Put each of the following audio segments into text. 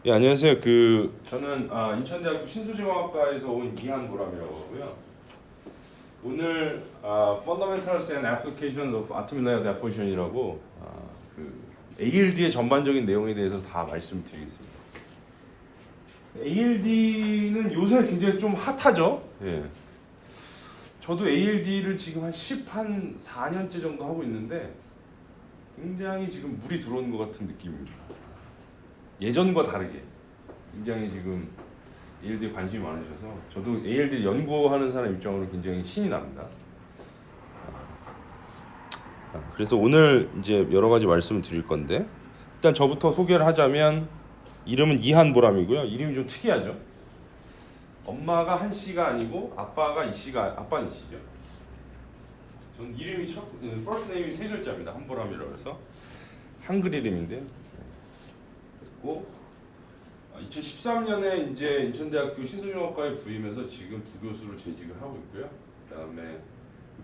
예, 안녕하세요. 저는 인천대학교 신소재공학과에서 온 이한보람이라고 하고요. 오늘 Fundamentals and Applications of Atomic Layer Deposition이라고 ALD의 전반적인 내용에 대해서 다 말씀드리겠습니다. ALD는 요새 굉장히 좀 핫하죠. 예. 저도 ALD를 지금 한 4년째 정도 하고 있는데 굉장히 지금 물이 들어오는 것 같은 느낌입니다. 예전과 다르게 굉장히 지금 ALD에 관심이 많으셔서 저도 ALD 연구하는 사람 입장으로 굉장히 신이 납니다. 그래서 오늘 이제 여러 가지 말씀을 드릴 건데 일단 저부터 소개를 하자면 이름은 이한보람이고요. 이름이 좀 특이하죠. 엄마가 한 씨가 아니고 아빠는 이씨죠. 전 이름이 first name이 세 글자입니다. 한보람이라고 해서 한글 이름인데. 그리고 2013년에 이제 인천대학교 신소재공학과에 부임해서 지금 부교수로 재직을 하고 있고요. 그다음에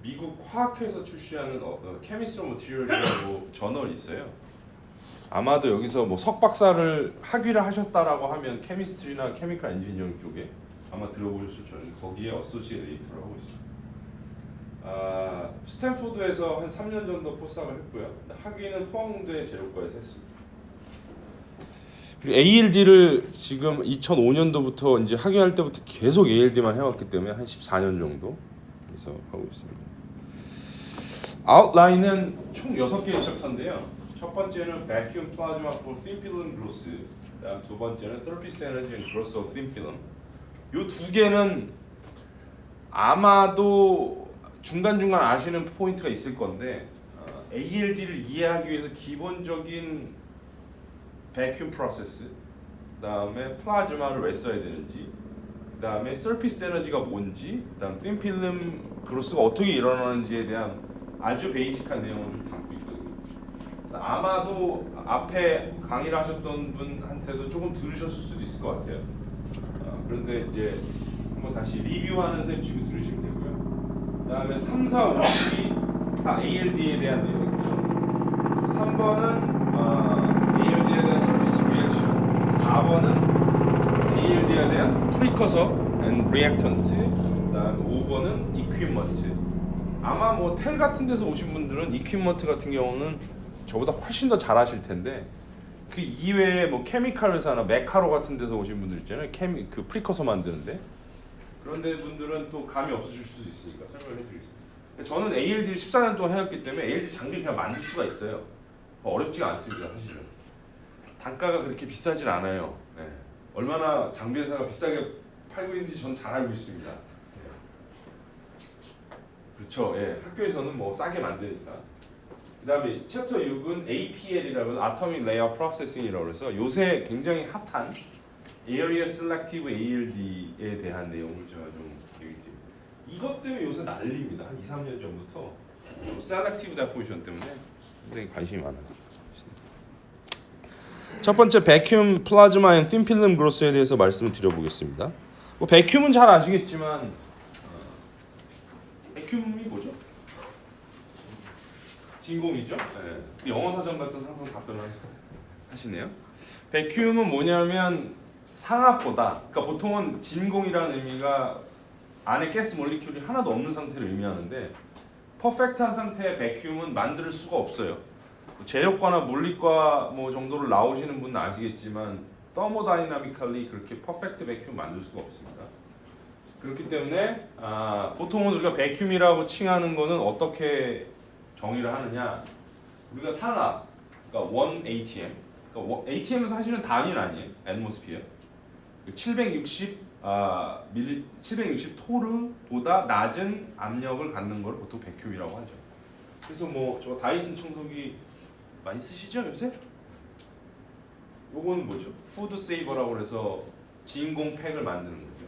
미국 화학회에서 출시하는 Chemistry of Materials라고 저널이 있어요. 아마도 여기서 뭐 석박사를 학위를 하셨다라고 하면 케미스트리나 케미컬 엔지니어링 쪽에 아마 들어보셨을 거예요. 거기에 어소시에이트 에디터를 하고 있습니다. 스탠포드에서 한 3년 정도 포스닥을 했고요. 학위는 포항대 재료과에서 했습니다. ALD를 지금 2005년도부터 이제 학위할 때부터 계속 ALD만 해왔기 때문에 한 14년 정도 해서 하고 있습니다. 아웃라인은 총 6개의 챕터인데요. 첫 번째는 Vacuum Plasma for Thin Film Growth, 그다음 두 번째는 Surface Energy and Growth of Thin Film. 이 두 개는 아마도 중간중간 아시는 포인트가 있을 건데 ALD를 이해하기 위해서 기본적인 vacuum process, 그다음에 플라즈마를 왜 써야 되는지, 그다음에 surface 에너지가 뭔지, 그다음 thin film growth가 어떻게 일어나는지에 대한 아주 베이직한 내용을 좀 담고 있거든요. 아마도 앞에 강의를 하셨던 분한테도 조금 들으셨을 수도 있을 것 같아요. 그런데 이제 한번 다시 리뷰하는 선생님 지금 들으시면 되고요. 그다음에 3, 4, 5, 6이 다 ALD에 대한 내용이고요. 3번은 ALD에 대한 서비스 리액션, 4번은 ALD에 대한 프리커서 앤 리액턴트, 그다음 5번은 이퀴먼트. 아마 뭐 텔 같은 데서 오신 분들은 이퀴먼트 같은 경우는 저보다 훨씬 더 잘 아실 텐데 그 이외에 뭐 케미칼 회사나 메카로 같은 데서 오신 분들 있잖아요. 그 프리커서 만드는데 그런 데 분들은 또 감이 없으실 수도 있으니까 설명을 해드리겠습니다. 저는 ALD를 14년 동안 해왔기 때문에 ALD 장비 그냥 만들 수가 있어요. 어렵지가 않습니다, 사실은. 단가가 그렇게 비싸진 않아요. 네. 얼마나 장비 회사가 비싸게 팔고 있는지 전 잘 알고 있습니다. 네. 그렇죠. 예. 학교에서는 뭐 싸게 만드니까. 그다음에 챕터 6은 APL이라고 해서 Atomic Layer Processing이라고 해서 요새 굉장히 핫한 Area Selective ALD에 대한 내용을 제가 좀 얘기드립니다. 이것 때문에 요새 난립니다. 한 2, 3년 전부터 Selective Deposition 때문에 굉장히 관심이 많아요. 첫 번째 Vacuum Plasma and Thin Film Growth에 대해서 말씀을 드려보겠습니다. 뭐 vacuum은 잘 아시겠지만 vacuum이 뭐죠? 진공이죠. 네. 영어 사전 같은 항상 답변을 하시네요. vacuum은 뭐냐면 상압보다, 그러니까 보통은 진공이라는 의미가 안에 가스 몰리큘이 하나도 없는 상태를 의미하는데 퍼펙트한 상태의 vacuum은 만들 수가 없어요. 재력과나 물리과 뭐 정도를 나오시는 분은 아시겠지만 thermodynamically 그렇게 퍼펙트 vacuum 만들 수가 없습니다. 그렇기 때문에 보통은 우리가 vacuum이라고 칭하는 거는 어떻게 정의를 하느냐? 우리가 산압, 그러니까 1 atm, 그러니까 atm은 사실은 단위는 아니에요. atmosphere. 760 토르보다 낮은 압력을 갖는 걸 보통 vacuum이라고 하죠. 그래서 뭐 저 다이슨 청소기 많이 쓰시죠 요새? 요거는 뭐죠? 푸드 세이버라고 해서 진공 팩을 만드는 거죠.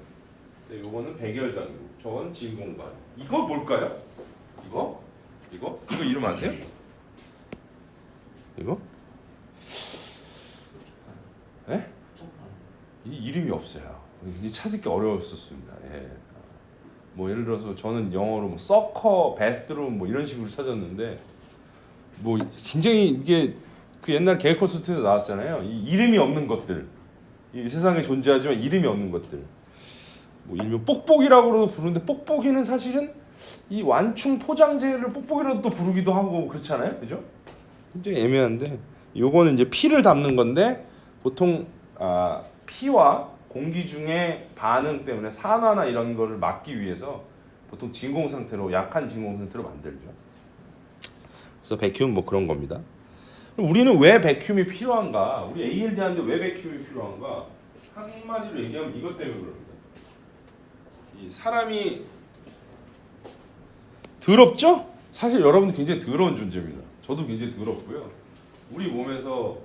근데 요거는 백열장이고 저건 진공관. 이거 뭘까요? 이거 이름 아세요? 이거? 예? 이 이름이 없어요. 이 찾기 어려웠었습니다. 예. 뭐 예를 들어서 저는 영어로 뭐 서커, 베스룸 뭐 이런 식으로 찾았는데 뭐 굉장히 이게 그 옛날 개코스트에서 나왔잖아요. 이 이름이 없는 것들 이 세상에 존재하지만 이름이 없는 것들. 뭐 일명 뽁뽁이라고도 부르는데 뽁뽁이는 사실은 이 완충 포장재를 뽁뽁이라고 또 부르기도 하고 그렇잖아요, 그죠? 굉장히 애매한데 요거는 이제 피를 담는 건데 보통 피와 공기 중에 반응 때문에 산화나 이런 거를 막기 위해서 보통 진공 상태로 약한 진공 상태로 만들죠. 그래서 백큐um 뭐 그런 겁니다. 우리는 왜 백큐움이 필요한가? 우리 ALD 하는데 왜 백큐움이 필요한가? 한마디로 얘기하면 이것 때문에 그럽니다. 이 사람이 더럽죠? 사실 여러분도 굉장히 더러운 존재입니다. 저도 굉장히 더럽고요. 우리 몸에서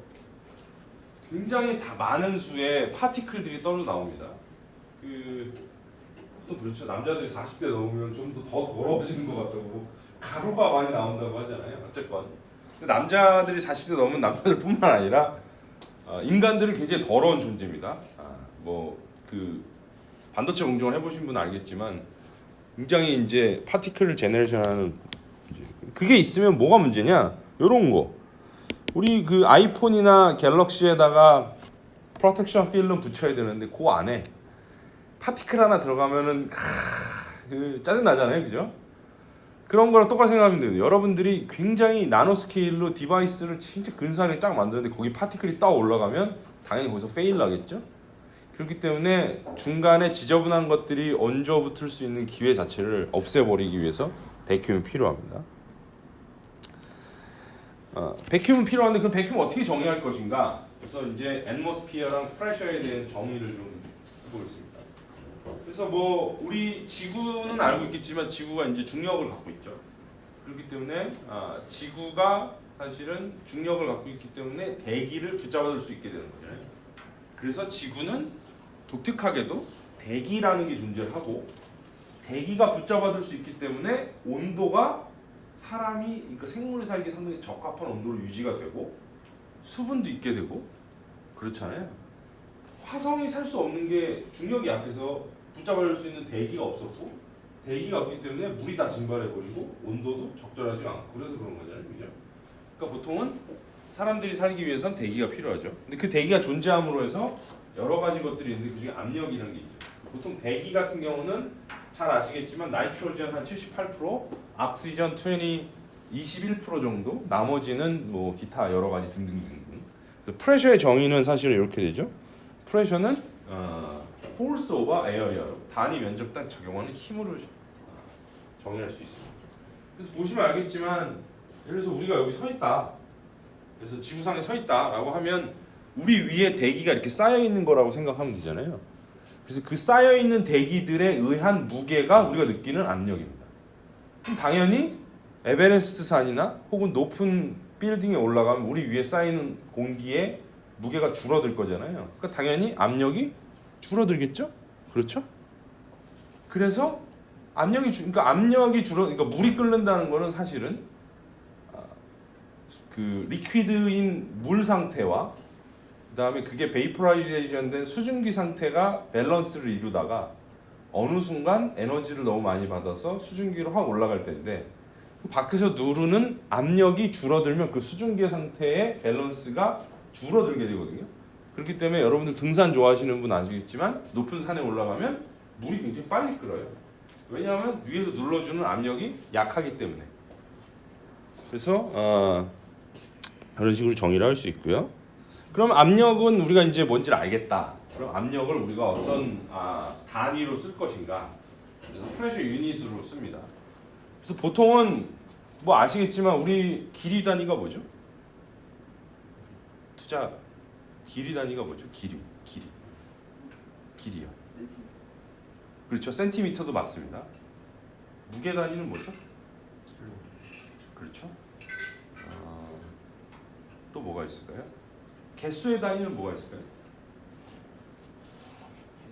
굉장히 다 많은 수의 파티클들이 떨어 나옵니다. 또 그렇죠. 남자들이 40대 넘으면 좀 더 더러워지는 것 같다고 가루가 많이 나온다고 하잖아요. 어쨌건 남자들이 40대 넘은 남자들뿐만 아니라 인간들은 굉장히 더러운 존재입니다. 반도체 공정을 해보신 분은 알겠지만 굉장히 이제 파티클을 제너레이션하는 그게 있으면 뭐가 문제냐? 이런 거. 우리 그 아이폰이나 갤럭시에다가 프로텍션 필름 붙여야 되는데 그 안에 파티클 하나 들어가면은 짜증 나잖아요, 그죠? 그런 거랑 똑같이 생각하면 돼요. 여러분들이 굉장히 나노 스케일로 디바이스를 진짜 근사하게 쫙 만드는데 거기 파티클이 딱 올라가면 당연히 거기서 페일 나겠죠? 그렇기 때문에 중간에 지저분한 것들이 얹어 붙을 수 있는 기회 자체를 없애버리기 위해서 백큐움이 필요합니다. 백큐움은 필요한데 그럼 백큐움 어떻게 정의할 것인가? 그래서 이제 애트모스피어랑 프레셔에 대한 정의를 좀 해보겠습니다. 그래서 뭐 우리 지구는 알고 있겠지만 지구가 이제 중력을 갖고 있죠. 그렇기 때문에 지구가 사실은 중력을 갖고 있기 때문에 대기를 붙잡아둘 수 있게 되는 거잖아요. 그래서 지구는 독특하게도 대기라는 게 존재를 하고 대기가 붙잡아둘 수 있기 때문에 온도가 사람이 그러니까 생물이 살기 상당히 적합한 온도로 유지가 되고 수분도 있게 되고 그렇잖아요. 화성이 살 수 없는 게 중력이 약해서 붙잡아줄 수 있는 대기가 없었고 대기가 없기 때문에 물이 다 증발해버리고 온도도 적절하지 않고 그래서 그런 거잖아요, 그죠? 그러니까 보통은 사람들이 살기 위해선 대기가 필요하죠. 근데 그 대기가 존재함으로 해서 여러 가지 것들이 있는데 그중에 압력이라는 게 있죠. 보통 대기 같은 경우는 잘 아시겠지만 나이트로젠 한 78%, 옥시전 21% 정도, 나머지는 뭐 기타 여러 가지 등등등등. 그래서 프레셔의 정의는 사실 이렇게 되죠. 프레셔는 force over area로 단위 면적당 적용하는 힘으로 정의할 수 있습니다. 그래서 보시면 알겠지만 예를 들어서 우리가 여기 서 있다. 그래서 지구상에 서 있다라고 하면 우리 위에 대기가 이렇게 쌓여 있는 거라고 생각하면 되잖아요. 그래서 그 쌓여 있는 대기들에 의한 무게가 우리가 느끼는 압력입니다. 그럼 당연히 에베레스트 산이나 혹은 높은 빌딩에 올라가면 우리 위에 쌓이는 공기의 무게가 줄어들 거잖아요. 그러니까 당연히 압력이 줄어들겠죠? 그렇죠? 그래서 그러니까 물이 끓는다는 거는 사실은 그 리퀴드인 물 상태와 그다음에 그게 베이퍼라이제이션 된 수증기 상태가 밸런스를 이루다가 어느 순간 에너지를 너무 많이 받아서 수증기로 확 올라갈 때인데 밖에서 누르는 압력이 줄어들면 그 수증기 상태의 밸런스가 줄어들게 되거든요. 그렇기 때문에 여러분들 등산 좋아하시는 분 아시겠지만 높은 산에 올라가면 물이 굉장히 빨리 끓어요. 왜냐하면 위에서 눌러주는 압력이 약하기 때문에. 그래서 그런 식으로 정의를 할 수 있고요. 그럼 압력은 우리가 이제 뭔지를 알겠다. 그럼 압력을 우리가 어떤 단위로 쓸 것인가? 그래서 프레셔 유닛으로 씁니다. 그래서 보통은 뭐 아시겠지만 우리 길이 단위가 뭐죠? 투자 길이 단위가 뭐죠? 길이요. 그렇죠. 센티미터도 맞습니다. 무게 단위는 뭐죠? 그렇죠. 또 뭐가 있을까요? 개수의 단위는 뭐가 있을까요?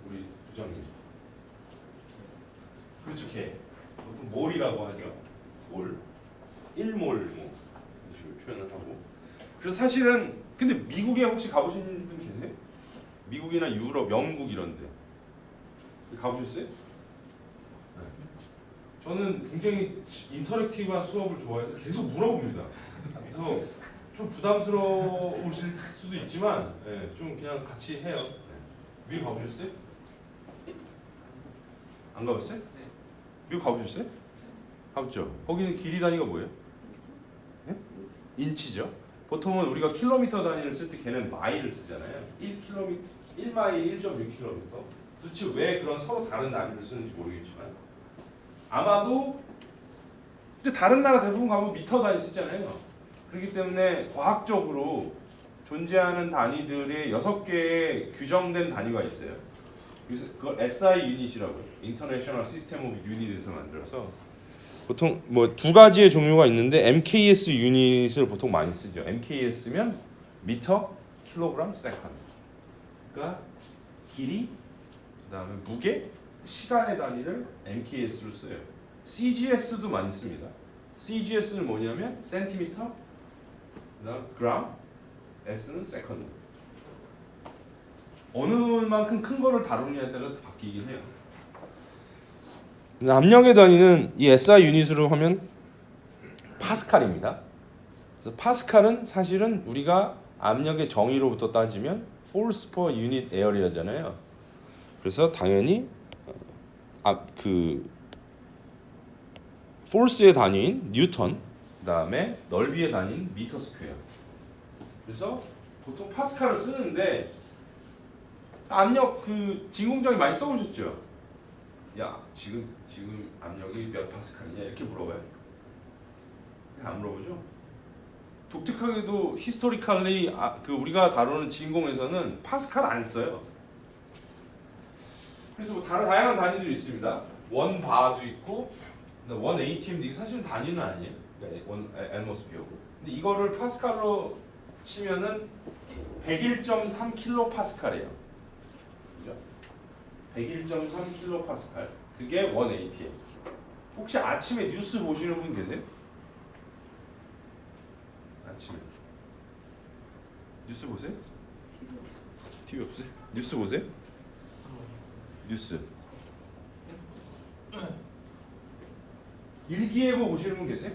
우리 부장님. 그렇죠. 개. 보통 몰이라고 하죠. 몰. 1몰 뭐 이런 식으로 표현을 하고. 그래서 사실은 근데 미국에 혹시 가보신 분 계세요? 미국이나 유럽, 영국 이런데 가보셨어요? 네. 저는 굉장히 인터랙티브한 수업을 좋아해서 계속 물어봅니다. 그래서 좀 부담스러우실 수도 있지만 좀 그냥 같이 해요. 미국 가보셨어요? 안 가봤어요? 미국 가보셨어요? 가봤죠. 거기는 길이 단위가 뭐예요? 네? 인치죠. 보통은 우리가 킬로미터 단위를 쓸 때 걔는 마일을 쓰잖아요. 1km, 1마일 1.6km. 도대체 왜 그런 서로 다른 단위를 쓰는지 모르겠지만 아마도 근데 다른 나라 대부분 가면 미터 단위 쓰잖아요. 그렇기 때문에 과학적으로 존재하는 단위들의 6개의 규정된 단위가 있어요. 그래서 그걸 SI 유닛이라고요. International System of Unit에서 만들어서 보통 뭐 두 가지의 종류가 있는데 MKS 유닛을 보통 많이 쓰죠. MKS면 미터, 킬로그램, 세컨드. 그러니까 길이, 그다음에 무게, 시간의 단위를 MKS로 써요. CGS도 많이 씁니다. CGS는 뭐냐면 센티미터, 그다음 그램, S는 세컨드. 어느 만큼 큰 거를 다루느냐에 따라 바뀌긴 해요. 압력의 단위는 이 SI 유닛으로 하면 파스칼입니다. 그래서 파스칼은 사실은 우리가 압력의 정의로부터 따지면 force per unit area잖아요. 그래서 당연히 그 force의 단위인 뉴턴, 그다음에 넓이의 단위인 미터 스퀘어. 그래서 보통 파스칼을 쓰는데 압력 그 진공정이 많이 써보셨죠? 야 지금 압력이 몇 파스칼이냐 이렇게 물어봐요. 안 물어보죠. 독특하게도 히스토리컬리 그 우리가 다루는 진공에서는 파스칼 안 써요. 그래서 뭐 다양한 단위들이 있습니다. 원 바도 있고, 원 ATM도 이게 사실 단위는 아니에요. 그러니까 원 애트모스피어고. 근데 이거를 파스칼로 치면은 101.3 킬로 파스칼이에요. 그죠? 101.3 킬로 파스칼. 그게 원 ATM. 혹시 아침에 뉴스 보시는 분 계세요? 아침에 뉴스 보세요? TV 없어요? 뉴스 보세요? 뉴스. 일기예보 보시는 분 계세요?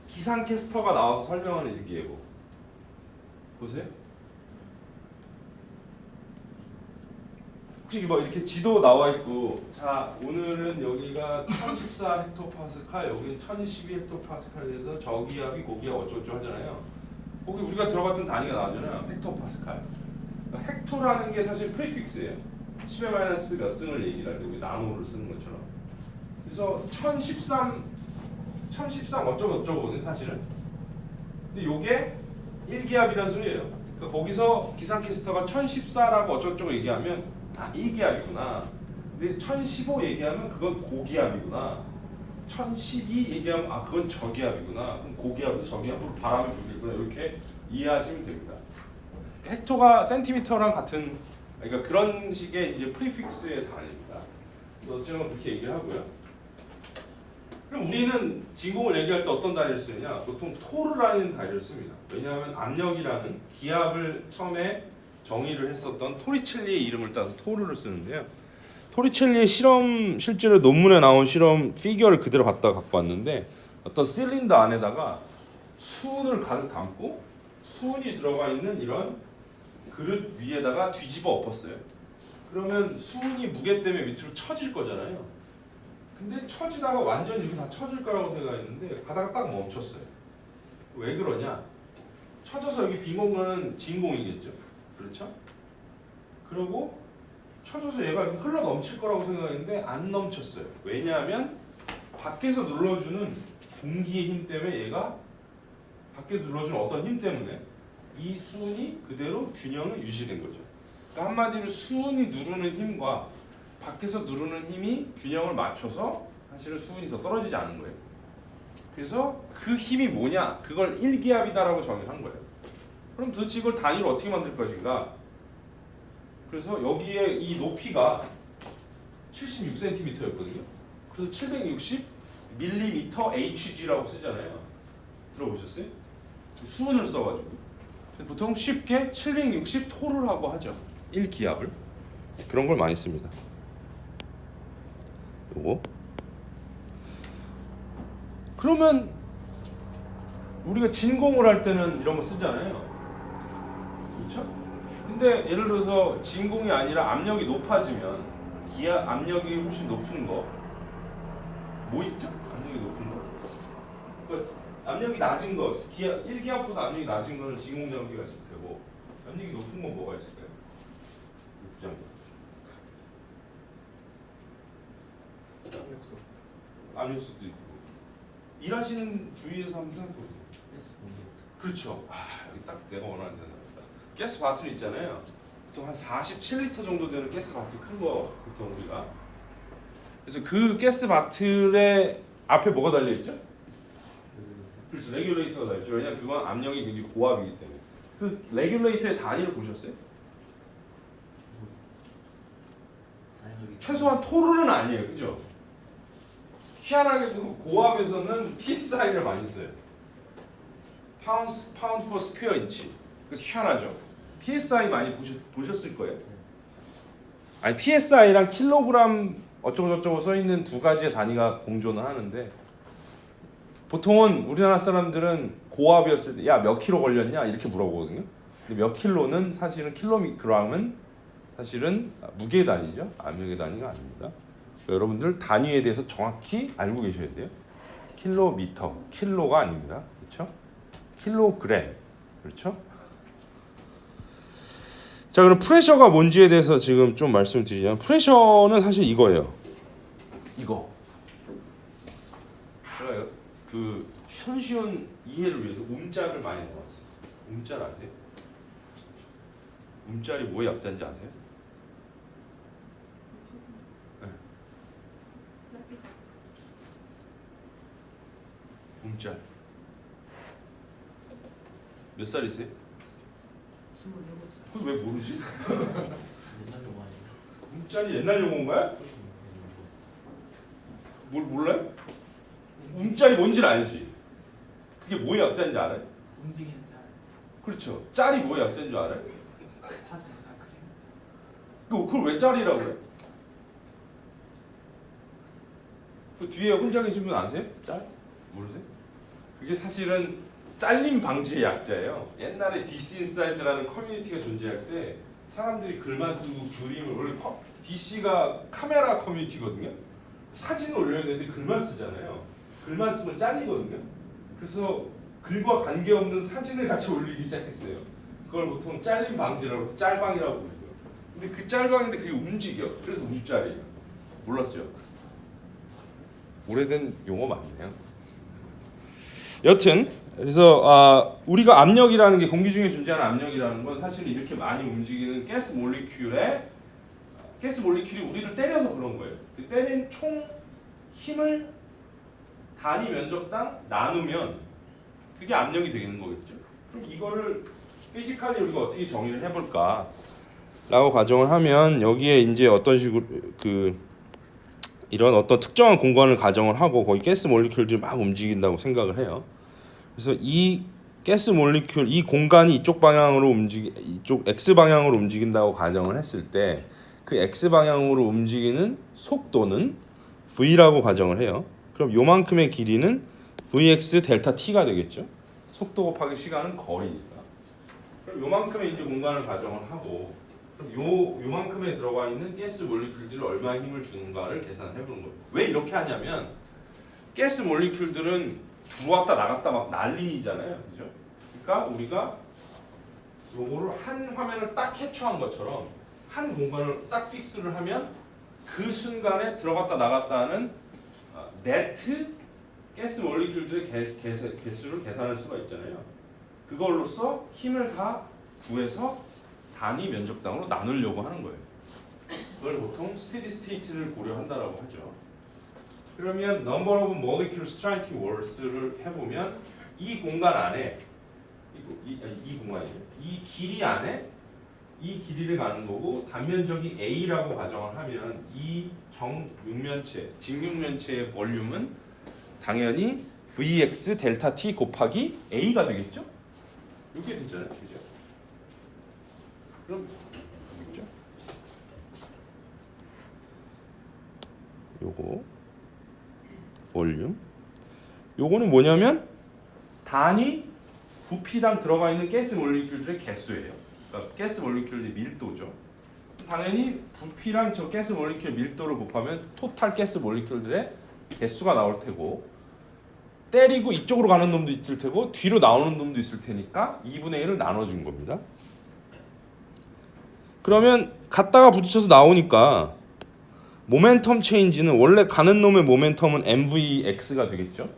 기상캐스터가 나와서 설명하는 일기예보 보세요? 혹시 뭐 이렇게 지도 나와 있고, 자 오늘은 여기가 1014 헥토파스칼, 여기는 1012 헥토파스칼에서 저기압이 고기압 어쩌고저쩌고 하잖아요. 거기 우리가 들어갔던 단위가 나오잖아요. 헥토파스칼. 그러니까 헥토라는 게 사실 프리픽스예요. 10의 마이너스 몇 승을 얘기를 할 때 우리 나노를 쓰는 것처럼. 그래서 1013 어쩌고 저쩌고거든 사실은. 근데 요게 1기압이라는 소리예요. 그러니까 거기서 기상캐스터가 1014라고 어쩌고저쩌고 얘기하면 1기압이구나. 근데 1015 얘기하면 그건 고기압이구나. 1012 얘기하면 그건 저기압이구나. 그럼 고기압에서 저기압으로 바람이 불겠구나. 이렇게 이해하시면 됩니다. 헥토가 센티미터랑 같은, 그러니까 그런 식의 이제 프리픽스의 단위입니다. 어쨌든 그렇게 얘기를 하고요. 그럼 우리는 진공을 얘기할 때 어떤 단위를 쓰느냐? 보통 토르라는 단위를 씁니다. 왜냐하면 압력이라는 기압을 처음에 정의를 했었던 토리첼리의 이름을 따서 토르를 쓰는데요. 토리첼리의 실험, 실제로 논문에 나온 실험 피규어를 그대로 갖고 왔는데 어떤 실린더 안에다가 수은을 가득 담고 수은이 들어가 있는 이런 그릇 위에다가 뒤집어 엎었어요. 그러면 수은이 무게 때문에 밑으로 처질 거잖아요. 근데 처지다가 완전히 이렇게 다 처질 거라고 생각했는데 가다가 딱 멈췄어요. 왜 그러냐? 처져서 여기 빈 공간은 진공이겠죠. 그렇죠? 그리고 쳐져서 얘가 흘러 넘칠 거라고 생각했는데 안 넘쳤어요. 왜냐하면 밖에서 눌러주는 공기의 힘 때문에 얘가 밖에서 눌러주는 어떤 힘 때문에 이 수은이 그대로 균형을 유지된 거죠. 그러니까 한마디로 수은이 누르는 힘과 밖에서 누르는 힘이 균형을 맞춰서 사실은 수은이 더 떨어지지 않은 거예요. 그래서 그 힘이 뭐냐? 그걸 1기압이다라고 정의한 거예요. 그럼 도대체 이걸 단위로 어떻게 만들 것인가? 그래서 여기에 이 높이가 76cm였거든요. 그래서 760mm Hg라고 쓰잖아요. 들어보셨어요? 수은을 써가지고 보통 쉽게 760 토르라고 하죠. 1기압을. 그런 걸 많이 씁니다. 요거. 그러면 우리가 진공을 할 때는 이런 거 쓰잖아요. 그렇죠? 근데 예를 들어서 진공이 아니라 압력이 높아지면 기압 압력이 훨씬 높은 거 뭐 있죠? 압력이 높은 거. 그러니까 압력이 낮은 거, 기압 1기압보다 압력이 낮은 거는 진공 장비가 있을 테고 압력이 높은 건 뭐가 있을까요? 부장님. 압력솥도 있고. 일하시는 주위에서 한번 생각해보세요. 그렇죠. 아, 여기 딱 내가 원하는 데 나왔다. 가스 바틀 있잖아요. 보통 한 47리터 정도 되는 가스 바틀 큰 거 보통 우리가. 그래서 그 가스 바틀에 앞에 뭐가 달려 있죠? 그렇죠. 레귤레이터가 달려 있죠. 왜냐면 그건 압력이 굉장히 고압이기 때문에. 그 레귤레이터의 단위를 보셨어요? 최소한 토르는 아니에요, 그죠? 희한하게도 고압에서는 PSI를 많이 써요. 파운드 per square inch. 그래서 희한하죠. PSI 많이 보셨을 거예요. 아니 PSI랑 킬로그램 어쩌고저쩌고 써 있는 두 가지의 단위가 공존을 하는데 보통은 우리나라 사람들은 고압이었을 때 야 몇 킬로 걸렸냐 이렇게 물어보거든요. 근데 몇 킬로는 사실은 킬로그램은 사실은 무게 단위죠. 압력의 단위가 아닙니다. 여러분들 단위에 대해서 정확히 알고 계셔야 돼요. 킬로미터, 킬로가 아닙니다. 그렇죠? 킬로그램. 그렇죠? 자, 그럼 프레셔가 뭔지에 대해서 지금 좀 말씀드리자면 프레셔는 사실 이거예요. 이거. 제가 그 쉬운 이해를 위해서 움짤을 많이 넣었어요. 움짤 아세요? 움짤이 뭐의 약자인지 아세요? 네. 움짤. 몇 살이세요? 27살. 그걸 왜 모르지? 옛날 영화 아니에요? 움짤이 옛날 용어인가요? 뭘 몰라요? 움짤이 뭔지는 알지? 그게 뭐의 약자인지 알아요? 움직이는 짤. 그렇죠. 짤이 뭐의 약자인 줄 알아요? 사진, 그림. 그걸 왜 짤이라고 그래? 그 뒤에 혼자 계신 분 아세요? 짤? 모르세요? 그게 사실은 잘림 방지의 약자예요. 옛날에 디스인사이드라는 커뮤니티가 존재할 때 사람들이 글만 쓰고 그림을 원래 DC가 카메라 커뮤니티거든요. 사진을 올려야 되는데 글만 쓰잖아요. 글만 쓰면 잘리거든요. 그래서 글과 관계없는 사진을 같이 올리기 시작했어요. 그걸 보통 잘림 방지라고 해서 짤방이라고 부르죠. 근데 그 짤방인데 그게 움직여. 그래서 움짤이에요. 몰랐죠? 오래된 용어 맞네요. 여튼 그래서 우리가 압력이라는 게 공기 중에 존재하는 압력이라는 건 사실 이렇게 많이 움직이는 가스 몰리큘에 가스 몰리큘이 우리를 때려서 그런 거예요. 그 때린 총 힘을 단위 면적당 나누면 그게 압력이 되는 거겠죠. 그럼 이거를 피지컬리 우리가 어떻게 정의를 해볼까? 라고 가정을 하면 여기에 이제 어떤 식으로 이런 어떤 특정한 공간을 가정을 하고 거기 가스 몰리큘들이 막 움직인다고 생각을 해요. 그래서 이 가스 몰리큘 이 공간이 이쪽 방향으로 이쪽 x 방향으로 움직인다고 가정을 했을 때 그 x 방향으로 움직이는 속도는 v라고 가정을 해요. 그럼 요만큼의 길이는 vx 델타 t가 되겠죠. 속도 곱하기 시간은 거리니까. 그럼 요만큼의 이제 공간을 가정을 하고 그럼 요만큼에 들어가 있는 가스 몰리큘들이 얼마나 힘을 주는가를 계산해 보는 거예요. 왜 이렇게 하냐면 가스 몰리큘들은 들어왔다 나갔다 막 난리잖아요. 그죠? 그러니까 우리가 요거를 한 화면을 딱 캡처한 것처럼 한 공간을 딱 픽스를 하면 그 순간에 들어갔다 나갔다 하는 네트 가스 몰리큘들의 개수를 계산할 수가 있잖아요. 그걸로써 힘을 다 구해서 단위 면적당으로 나누려고 하는 거예요. 그걸 보통 스테디 스테이트를 고려한다라고 하죠. 그러면 number of molecule striking words를 해보면 이 공간 안에 이 공간이죠. 이 길이 안에 이 길이를 가는 거고 단면적이 A라고 가정을 하면 이 정육면체, 직육면체의 볼륨은 당연히 Vx 델타 T 곱하기 A가 되겠죠? 이게 되잖아요. 그죠? 그럼 되겠죠? 요거 볼륨 요거는 뭐냐면 단위 부피당 들어가 있는 가스 몰리큘들의 개수예요. 그러니까 가스 몰리큘의 밀도죠. 당연히 부피랑 저 가스 몰리큘 밀도를 곱하면 토탈 가스 몰리큘들의 개수가 나올 테고, 때리고 이쪽으로 가는 놈도 있을 테고 뒤로 나오는 놈도 있을 테니까 2분의 1을 나눠준 겁니다. 그러면 갔다가 부딪혀서 나오니까 모멘텀 체인지는 원래 가는 놈의 모멘텀은 mvx가 되겠죠.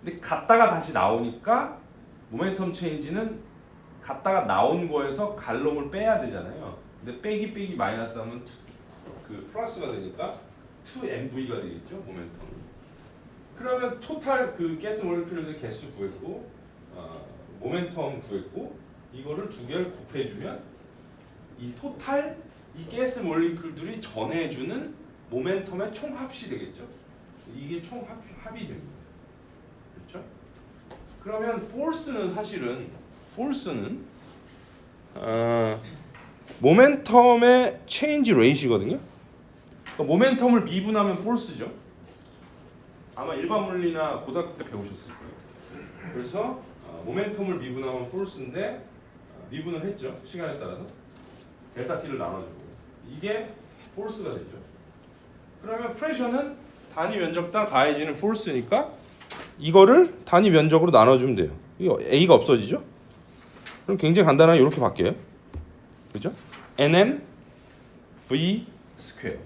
근데 갔다가 다시 나오니까 모멘텀 체인지는 갔다가 나온 거에서 갈 놈을 빼야 되잖아요. 근데 빼기 마이너스 하면 그 플러스가 되니까 2mv가 되겠죠, 모멘텀. 그러면 토탈 그 가스 몰리큘의 개수 구했고, 모멘텀 구했고, 이거를 두 개를 곱해주면 이 토탈 이 가스 몰리큘들이 전해주는 모멘텀의 총합이 되겠죠. 이게 총합이 됩니다. 그렇죠? 그러면 force는 사실은 모멘텀의 체인지 레이시거든요. 그러니까 모멘텀을 미분하면 force죠. 아마 일반 물리나 고등학교 때 배우셨을 거예요. 그래서 모멘텀을 미분하면 force인데 미분을 했죠. 시간에 따라서 델타 t를 나눠주고 이게 force가 되죠. 그러면 프레셔는 단위 면적당 가해지는 force니까 이거를 단위 면적으로 나눠주면 돼요. 이거 a가 없어지죠? 그럼 굉장히 간단하게 이렇게 바뀌어요. 그죠? nm v 스퀘어.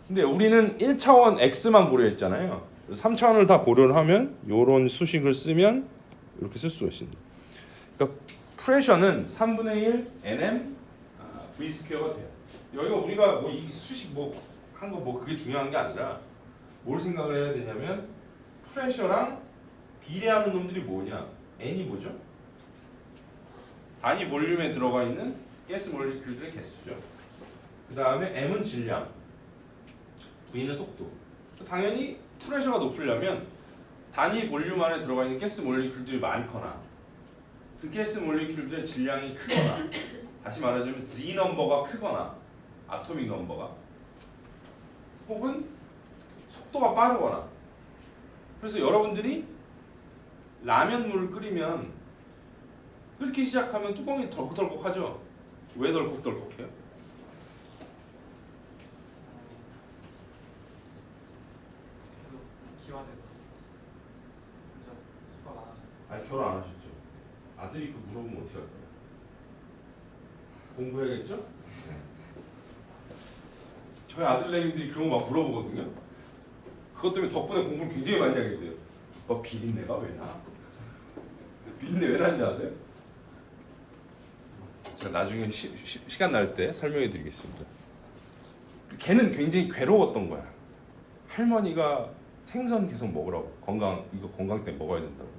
근데 우리는 1차원 x만 고려했잖아요. 3차원을 다 고려를 하면 이런 수식을 쓰면 이렇게 쓸 수가 있습니다. 그러니까 프레셔는 3분의 1 nm v 스퀘어가 돼요. 여기가 우리가 뭐 이 수식 뭐 한 거 뭐 그게 중요한 게 아니라 뭘 생각을 해야 되냐면 프레셔랑 비례하는 놈들이 뭐냐? n이 뭐죠? 단위 볼륨에 들어가 있는 가스 몰리큘들의 개수죠. 그 다음에 m은 질량, v는 속도. 당연히 프레셔가 높으려면 단위 볼륨 안에 들어가 있는 가스 몰리큘들이 많거나 그 가스 몰리큘들의 질량이 크거나 다시 말하자면 Z 넘버가 크거나 아토믹 넘버가 혹은 속도가 빠르거나. 그래서 여러분들이 라면 물을 끓이면 끓기 시작하면 뚜껑이 덜컥덜컥하죠. 왜 덜컥덜컥해요? 계속 기화돼서 혼자 수가 많아져서. 아니 결혼 안 하셨죠? 아들이 그 물어보면 어떻게 할 거예요? 공부해야겠죠? 저희 아들내미들이 그런 거 막 물어보거든요. 그것 때문에 덕분에 공부를 굉장히 많이 하게 돼요. 오빠 비린내가 왜 나? 비린내 왜 나는지 아세요? 제가 나중에 시간 날 때 설명해 드리겠습니다. 걔는 굉장히 괴로웠던 거야. 할머니가 생선 계속 먹으라고. 이거 건강 때문에 먹어야 된다고.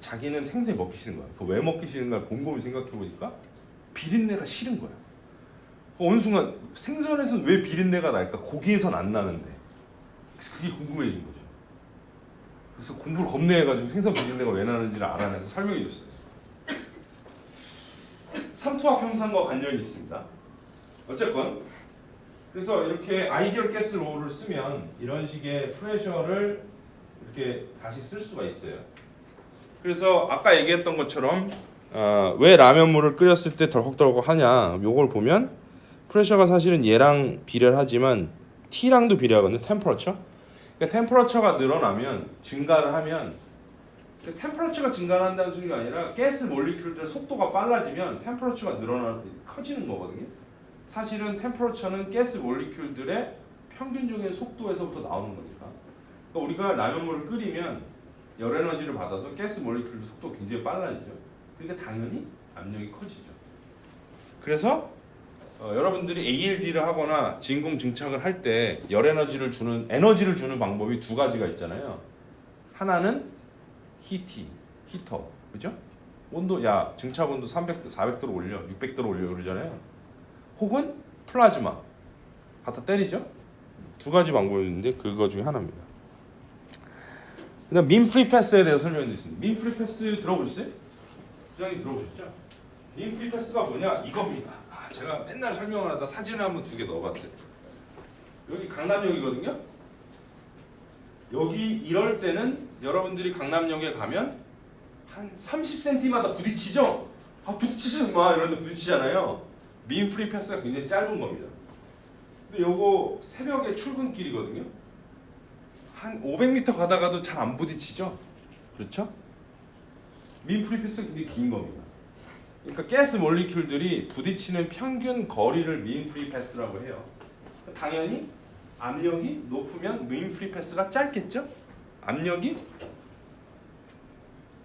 자기는 생선이 먹기 싫은 거야. 그 왜 먹기 싫은가 곰곰이 생각해 보니까 비린내가 싫은 거야. 어느 순간 생선에서는 왜 비린내가 날까? 고기에선 안 나는데. 그래서 그게 궁금해진 거죠. 그래서 공부를 겁내 해가지고 생선 비린내가 왜 나는지를 알아내서 설명해 줬어요. 삼투압 형상과 관련이 있습니다. 어쨌건 그래서 이렇게 아이디얼 가스 로우를 쓰면 이런 식의 프레셔를 이렇게 다시 쓸 수가 있어요. 그래서 아까 얘기했던 것처럼 왜 라면물을 끓였을 때 덜컥덜컥 하냐, 요걸 보면 프레셔가 사실은 얘랑 비례를 하지만 T랑도 비례하거든요. 템퍼러처. 그러니까 템퍼러처가 늘어나면 증가를 하면 템퍼러처가 증가한다는 소리가 아니라 가스 몰리큘들의 속도가 빨라지면 템퍼러처가 커지는 거거든요. 사실은 템퍼러처는 가스 몰리큘들의 평균적인 속도에서부터 나오는 거니까. 그러니까 우리가 라면물을 끓이면 열 에너지를 받아서 가스 몰리큘들 속도가 굉장히 빨라지죠. 그러니까 당연히 압력이 커지죠. 그래서 여러분들이 ALD를 하거나 진공 증착을 할 때 열 에너지를 주는 방법이 두 가지가 있잖아요. 하나는 히터, 그죠? 온도, 증착 온도 300도, 400도로 올려, 600도로 올려 그러잖아요. 혹은 플라즈마, 갖다 때리죠. 두 가지 방법이 있는데 그거 중에 하나입니다. 그다음 민 프리 패스에 대해서 설명드리겠습니다. 민 프리 패스 들어보셨어요? 부장님 들어보셨죠? 민 프리 패스가 뭐냐? 이겁니다. 제가 맨날 설명을 하다 사진을 한번 2개 넣어봤어요. 여기 강남역이거든요. 여기 이럴 때는 여러분들이 강남역에 가면 한 30cm마다 부딪히죠? 아 부딪히지 마 이러는데 부딪히잖아요. mean free pass가 굉장히 짧은 겁니다. 근데 요거 새벽에 출근길이거든요. 한 500m 가다가도 잘 안 부딪히죠? 그렇죠? mean free pass가 굉장히 긴 겁니다. 그러니까 가스 몰리큘들이 부딪히는 평균 거리를 mean free pass라고 해요. 당연히 압력이 높으면 mean free pass가 짧겠죠? 압력이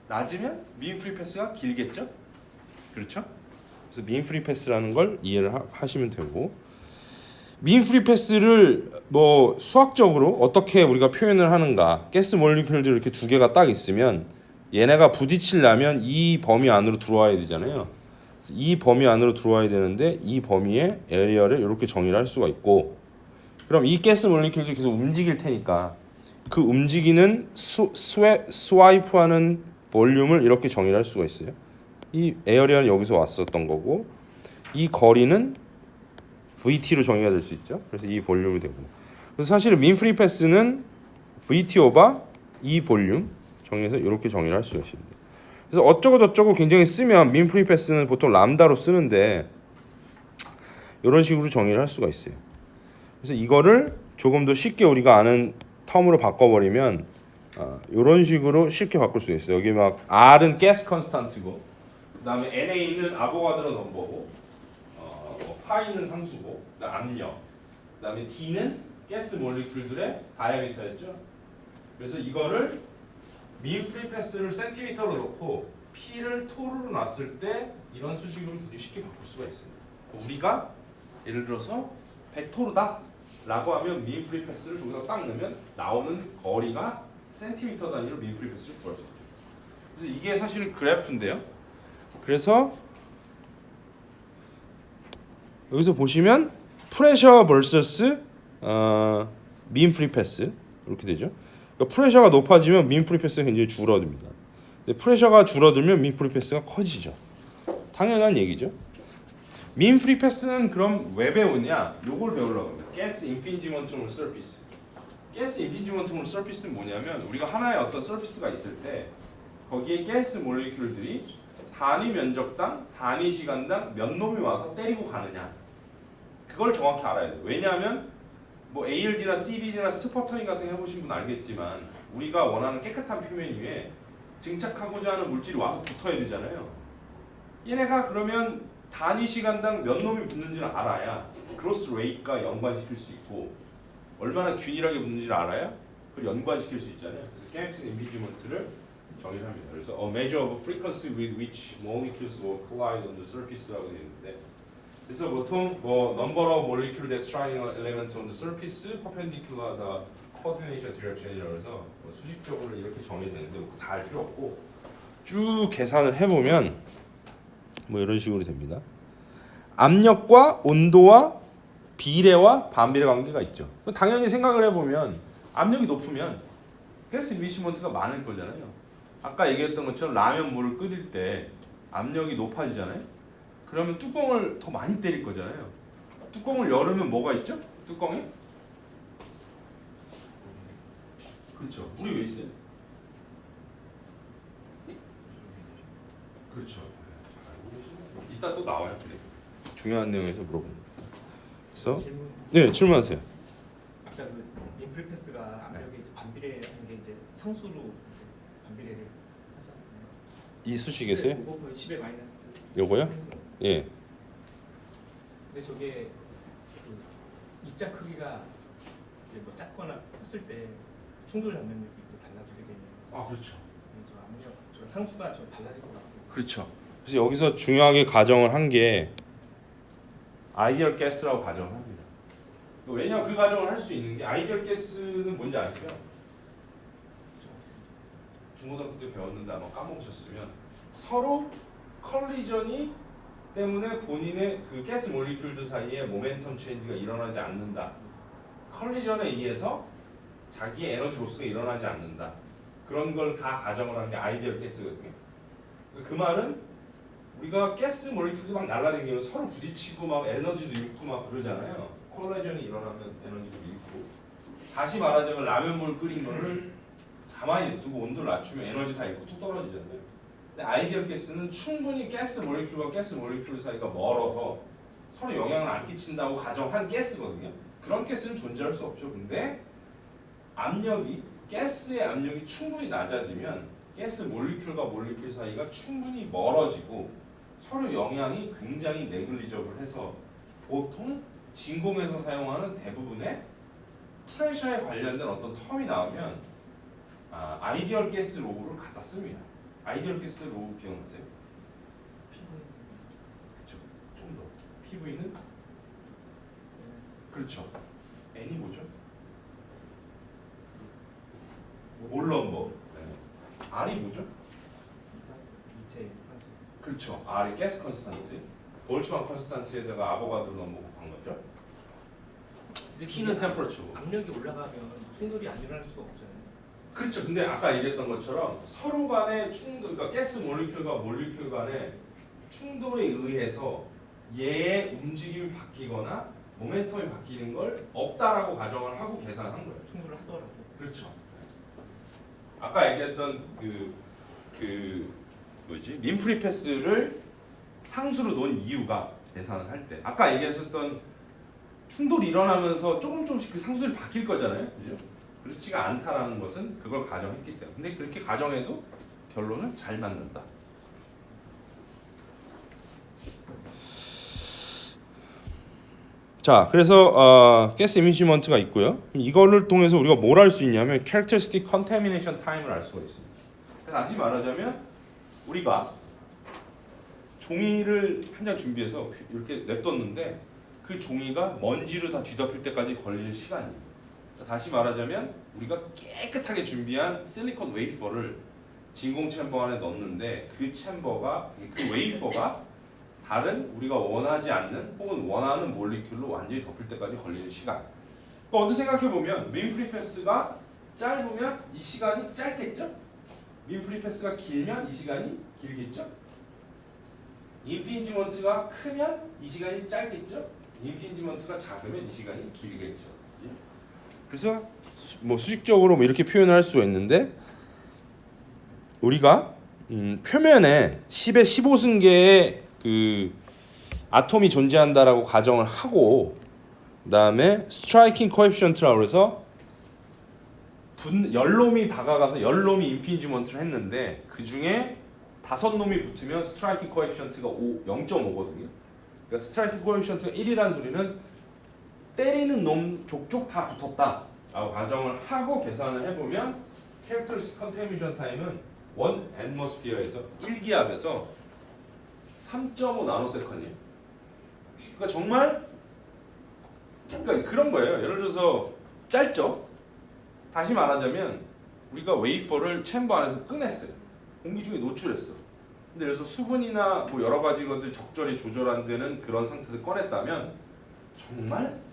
낮으면 mean free pass가 길겠죠? 그렇죠? 그래서 mean free pass라는 걸 이해를 하시면 되고, mean free pass를 뭐 수학적으로 어떻게 우리가 표현을 하는가? 가스 몰리큘들 이렇게 두 개가 딱 있으면 얘네가 부딪히려면 이 범위 안으로 들어와야 되잖아요. 이 범위 안으로 들어와야 되는데 이 범위의 에리어를 이렇게 정의를 할 수가 있고, 그럼 이 가스 몰리큘들이 계속 움직일 테니까 그 움직이는 스와이프하는 볼륨을 이렇게 정의를 할 수가 있어요. 이 에어리어는 여기서 왔었던 거고 이 거리는 VT로 정의가 될 수 있죠. 그래서 이 볼륨이 되고, 그래서 사실은 mean free pass는 VT 오버 이 볼륨 정의해서 이렇게 정의를 할 수가 있습니다. 그래서 어쩌고 저쩌고 굉장히 쓰면 mean free pass는 보통 람다로 쓰는데 이런 식으로 정의를 할 수가 있어요. 그래서 이거를 조금 더 쉽게 우리가 아는 텀으로 바꿔버리면 이런 식으로 쉽게 바꿀 수 있어요. 여기 막 R은 가스 컨스탄트고, 그다음에 NA는 아보가드로 넘버고, 파이는 상수고, 압력, 그다음에 D는 가스 몰리큘들의 다이아미터였죠. 그래서 이거를 mean free pass를 센티미터로 놓고 P를 토르로 놨을 때 이런 수식으로 굉장히 쉽게 바꿀 수가 있어요. 우리가 예를 들어서 100토르다 라고 하면 mean free pass를 저기다 딱 넣으면 나오는 거리가 센티미터 단위로 mean free pass를 구할 수 있어요. 그래서 이게 사실은 그래프인데요. 그래서 여기서 보시면 프레셔 vs mean free pass 이렇게 되죠. 그러니까 프레셔가 높아지면 mean free pass가 굉장히 줄어듭니다. 근데 프레셔가 줄어들면 mean free pass가 커지죠. 당연한 얘기죠. mean free pass는 그럼 왜 배우냐? 요걸 배우려고 합니다. gas infringement surface. gas infringement surface는 뭐냐면 우리가 하나의 어떤 서피스가 있을 때 거기에 가스 몰리큘들이 단위 면적당, 단위 시간당 몇 놈이 와서 때리고 가느냐. 그걸 정확히 알아야 돼요. 왜냐하면 뭐 ALD나 CVD나 스퍼터링 같은 거 해보신 분 알겠지만 우리가 원하는 깨끗한 표면 위에 증착하고자 하는 물질이 와서 붙어야 되잖아요. 얘네가 그러면 단위 시간당 몇 놈이 붙는지를 알아야 크로스 레이트가 연관시킬 수 있고 얼마나 균일하게 붙는지를 알아야 그걸 연관시킬 수 있잖아요. 그래서 gas environment를 정의를 합니다. 그래서 a measure of frequency with which molecules will collide on the surface라고 되어 있는데, 그래서 보통 뭐 number of molecule that strike an element on the surface perpendicular the coordination direction이라고 해서 뭐 수식적으로 이렇게 정의되는데 뭐 다 알 필요 없고 쭉 계산을 해보면 뭐 이런 식으로 됩니다. 압력과 온도와 비례와 반비례 관계가 있죠. 당연히 생각을 해보면 압력이 높으면 가스 인비시먼트가 많을 거잖아요. 아까 얘기했던 것처럼 라면 물을 끓일 때 압력이 높아지잖아요. 그러면 뚜껑을 더 많이 때릴 거잖아요. 뚜껑을 열으면 뭐가 있죠? 뚜껑에? 그렇죠. 물이 왜 있어요? 그렇죠. 이따 또 나와요. 그래. 중요한 내용에서 물어봅니다. 그래서 질문. 네, 질문하세요. 아까 그 인프리 패스가 압력이 이제 반비례하는 게 이제 상수로 반비례를 하잖아요. 이 수식에서요? 10의 마이너스. 요거요? 예. 근데 저게 그 입자 크기가 이제 뭐 작거나 컸을 때 충돌 잡력력이 또 달라지게 되는. 아, 그렇죠. 저 압력, 저 상수가 좀 달라질 것 같고. 그렇죠. 그래서 여기서 중요하게 가정을 한 게 아이디얼 가스라고 가정을 합니다. 왜냐하면 그 가정을 할 수 있는 게 아이디얼 가스는 뭔지 아시죠? 중고등학교 때 배웠는데 아마 까먹으셨으면 서로 컬리전이 때문에 본인의 그 가스 몰리큘들 사이에 모멘텀 체인지가 일어나지 않는다. 컬리전에 의해서 자기의 에너지 로스가 일어나지 않는다. 그런 걸 다 가정을 한 게 아이디얼 가스거든요. 그 말은 우리가 가스 몰리큘이 막 날아다니면 서로 부딪히고 막 에너지도 잃고 막 그러잖아요. 콜라이전이 일어나면 에너지도 잃고. 다시 말하자면 라면물 끓인 거를 가만히 냅두고 온도를 낮추면 에너지 다 잃고 툭 떨어지잖아요. 근데 아이디얼 가스는 충분히 가스 몰리큘과 가스 몰리큘 사이가 멀어서 서로 영향을 안 끼친다고 가정한 가스거든요. 그런 가스는 존재할 수 없죠. 근데 압력이 가스의 압력이 충분히 낮아지면 가스 몰리큘과 몰리큘 사이가 충분히 멀어지고 서로 영향이 굉장히 네글리저블해서 보통 진공에서 사용하는 대부분의 프레셔에 관련된 어떤 텀이 나오면 아이디얼 가스 로우를 갖다 씁니다. 아이디얼 가스 로우 기억나세요? 그렇죠. 좀 더. PV는 그렇죠. N이 뭐죠? 몰럼버. 네. R이 뭐죠? 이체 그렇죠. R이 가스 컨스탄트. 볼츠만 컨스탄트에다가 아보가드로 넣어 한 거죠. T는 템퍼러처. 압력이 올라가면 충돌이 안 일어날 수가 없잖아요. 그렇죠. 근데 아까 얘기했던 것처럼 서로 간의 충돌, 그러니까 가스 몰리큘과 몰리큘 간의 충돌에 의해서 얘의 움직임이 바뀌거나 모멘텀이 바뀌는 걸 없다라고 가정을 하고 계산한 거예요. 충돌을 하더라도. 그렇죠. 아까 얘기했던 뭐지? 민프리 패스를 상수로 놓은 이유가 계산을 할 때 아까 얘기했었던 충돌이 일어나면서 조금씩 그 상수를 바뀔 거잖아요. 그죠? 그렇지가 않다라는 것은 그걸 가정했기 때문에. 근데 그렇게 가정해도 결론은 잘 맞는다. 자, 그래서 가스 이미지먼트가 있고요. 이거를 통해서 우리가 뭘 알 수 있냐면 characteristic contamination time을 알 수가 있습니다. 다시 말하자면 우리가 종이를 한 장 준비해서 이렇게 냅뒀는데 그 종이가 먼지로 다 뒤덮일 때까지 걸릴 시간입니다. 다시 말하자면 우리가 깨끗하게 준비한 실리콘 웨이퍼를 진공 챔버 안에 넣는데 그 웨이퍼가 다른 우리가 원하지 않는 혹은 원하는 몰리큘로 완전히 덮일 때까지 걸리는 시간. 그러니까 어떻게 생각해 보면 민프리 패스가 짧으면 이 시간이 짧겠죠? 민프리 패스가 길면 이 시간이 길겠죠? 인피니지먼트가 크면 이 시간이 짧겠죠? 인피니지먼트가 작으면 이 시간이 길겠죠. 그래서 수직적으로 이렇게 표현을 할 수가 있는데 우리가 표면에 10의 15승계의 그 아톰이 존재한다라고 가정을 하고 그다음에 스트라이킹 코에피션트라고 해서 열놈이 다가가서 열놈이 인피니지먼트를 했는데 그 중에 5놈이 붙으면 스트라이킹 코에피션트가 0.5거든요. 그러니까 스트라이킹 코에피션트가 1이라는 소리는 때리는 놈 족족 다 붙었다라고 가정을 하고 계산을 해보면 캐릭터리스틱 컨테미션 타임은 1 atmosphere에서 1기압에서 3.5 나노세컨이에요. 그러니까 정말 그런 거예요. 예를 들어서 짧죠. 다시 말하자면 우리가 웨이퍼를 챔버 안에서 꺼냈어요. 공기 중에 노출했어. 근데 그래서 수분이나 뭐 여러 가지 것들 적절히 조절 안 되는 그런 상태에서 꺼냈다면 정말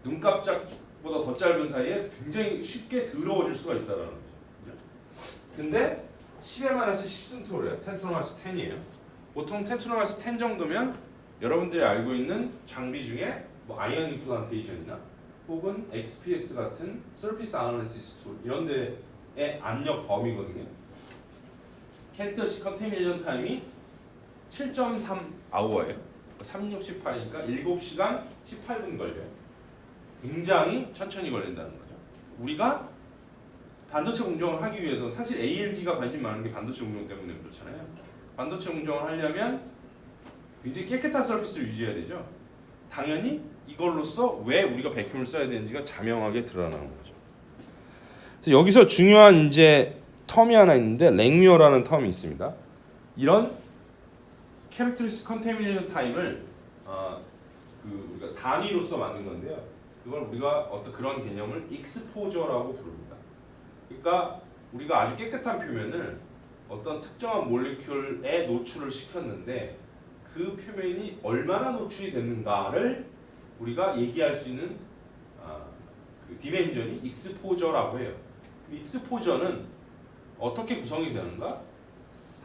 눈깜짝보다 더 짧은 사이에 굉장히 쉽게 더러워질 수가 있다는 거죠. 근데 10에-10 10승토래요. 10^-10이에요. 보통 10^-10 정도면 여러분들이 알고 있는 장비 중에 뭐 아이언 임플란테이션이나 혹은 XPS 같은 서피스 아날리시스 툴 이런 데의 압력 범위거든요. 캐릭터리스틱 컨테미네이션 타임이 7.3아워예요. 3618이니까 7시간 18분 걸려요. 굉장히 천천히 걸린다는 거죠. 우리가 반도체 공정을 하기 위해서 사실 ALD가 관심 많은 게 반도체 공정 때문에 그렇잖아요. 반도체 공정을 하려면 굉장히 깨끗한 서비스를 유지해야 되죠. 당연히 이걸로써 왜 우리가 백큐을 써야 되는지가 자명하게 드러나는 거죠. 그래서 여기서 중요한 이제 텀이 하나 있는데 랭뮤어라는 텀이 있습니다. 이런 캐릭터리스틱 컨테미네이션 타임을 우리가 단위로서 만든 건데요. 그걸 우리가 어떤 그런 개념을 익스포저라고 부릅니다. 그러니까 우리가 아주 깨끗한 표면을 어떤 특정한 몰리큘에 노출을 시켰는데 그 표면이 얼마나 노출이 됐는가를 우리가 얘기할 수 있는 그 디멘전이 익스포저라고 해요. 익스포저는 어떻게 구성이 되는가?